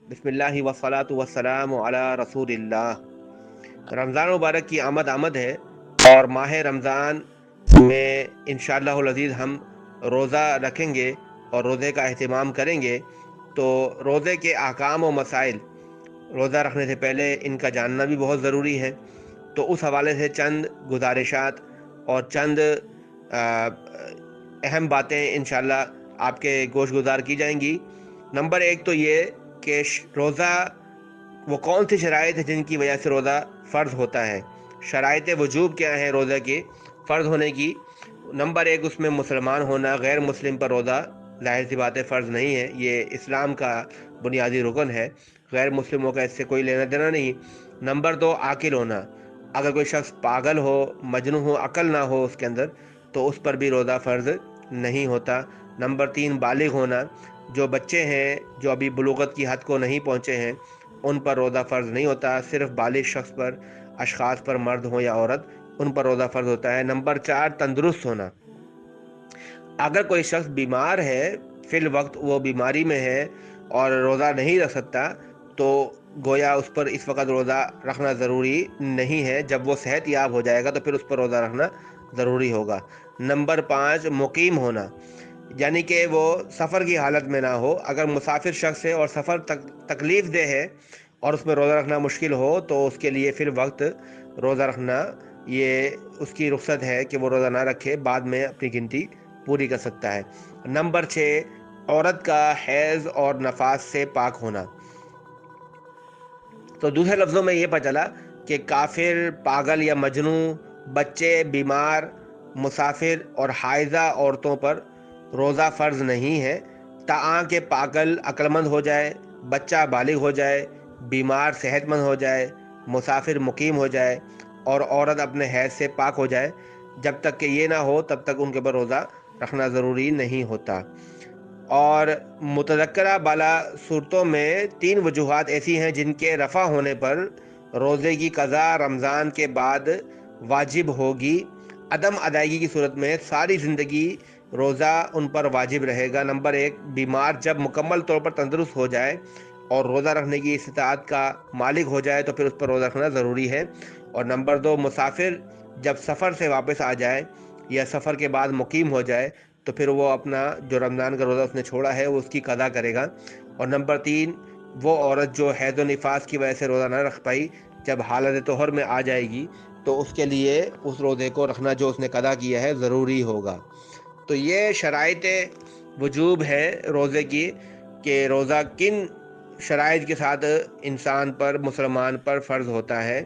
بسم اللہ والصلاۃ والسلام علی رسول اللہ۔ رمضان مبارک کی آمد ہے، اور ماہ رمضان میں انشاءاللہ العزیز ہم روزہ رکھیں گے اور روزے کا اہتمام کریں گے۔ تو روزے کے احکام و مسائل روزہ رکھنے سے پہلے ان کا جاننا بھی بہت ضروری ہے۔ تو اس حوالے سے چند گزارشات اور چند آ، اہم باتیں انشاءاللہ آپ کے گوش گزار کی جائیں گی۔ نمبر ایک تو یہ کہ روزہ وہ کون سی شرائط ہے جن کی وجہ سے روزہ فرض ہوتا ہے۔ شرائط وجوب کیا ہیں روزہ کی فرض ہونے کی؟ نمبر ایک، اس میں مسلمان ہونا۔ غیر مسلم پر روزہ ظاہر سی بات ہے فرض نہیں ہے، یہ اسلام کا بنیادی رکن ہے، غیر مسلموں کا اس سے کوئی لینا دینا نہیں۔ نمبر دو، عاقل ہونا۔ اگر کوئی شخص پاگل ہو، مجنون ہو، عقل نہ ہو اس کے اندر، تو اس پر بھی روزہ فرض نہیں ہوتا۔ نمبر تین، بالغ ہونا۔ جو بچے ہیں جو ابھی بلوغت کی حد کو نہیں پہنچے ہیں ان پر روزہ فرض نہیں ہوتا، صرف بالغ شخص پر، اشخاص پر، مرد ہو یا عورت، ان پر روزہ فرض ہوتا ہے۔ نمبر چار، تندرست ہونا۔ اگر کوئی شخص بیمار ہے، فی الوقت وہ بیماری میں ہے اور روزہ نہیں رکھ سکتا، تو گویا اس پر اس وقت روزہ رکھنا ضروری نہیں ہے۔ جب وہ صحت یاب ہو جائے گا تو پھر اس پر روزہ رکھنا ضروری ہوگا۔ نمبر پانچ، مقیم ہونا، یعنی کہ وہ سفر کی حالت میں نہ ہو۔ اگر مسافر شخص ہے اور سفر تکلیف دہ ہے اور اس میں روزہ رکھنا مشکل ہو، تو اس کے لیے پھر وقت روزہ رکھنا یہ اس کی رخصت ہے کہ وہ روزہ نہ رکھے، بعد میں اپنی گنتی پوری کر سکتا ہے۔ نمبر چھ، عورت کا حیض اور نفاس سے پاک ہونا۔ تو دوسرے لفظوں میں یہ پتہ چلا کہ کافر، پاگل یا مجنون، بچے، بیمار، مسافر اور حائضہ عورتوں پر روزہ فرض نہیں ہے، تاں کہ پاگل عقل مند ہو جائے، بچہ بالغ ہو جائے، بیمار صحت مند ہو جائے، مسافر مقیم ہو جائے اور عورت اپنے حیض سے پاک ہو جائے۔ جب تک کہ یہ نہ ہو تب تک ان کے پر روزہ رکھنا ضروری نہیں ہوتا۔ اور متذکرہ بالا صورتوں میں تین وجوہات ایسی ہیں جن کے رفع ہونے پر روزے کی قضا رمضان کے بعد واجب ہوگی۔ عدم ادائیگی کی صورت میں ساری زندگی روزہ ان پر واجب رہے گا۔ نمبر ایک، بیمار جب مکمل طور پر تندرست ہو جائے اور روزہ رکھنے کی استطاعت کا مالک ہو جائے تو پھر اس پر روزہ رکھنا ضروری ہے۔ اور نمبر دو، مسافر جب سفر سے واپس آ جائے یا سفر کے بعد مقیم ہو جائے تو پھر وہ اپنا جو رمضان کا روزہ اس نے چھوڑا ہے وہ اس کی قضا کرے گا۔ اور نمبر تین، وہ عورت جو حیض و نفاس کی وجہ سے روزہ نہ رکھ پائی، جب حالت طہر میں آ جائے گی تو اس کے لیے اس روزے کو رکھنا جو اس نے قضا کیا ہے ضروری ہوگا۔ تو یہ شرائط وجوب ہے روزے کی کہ روزہ کن شرائط کے ساتھ انسان پر، مسلمان پر فرض ہوتا ہے۔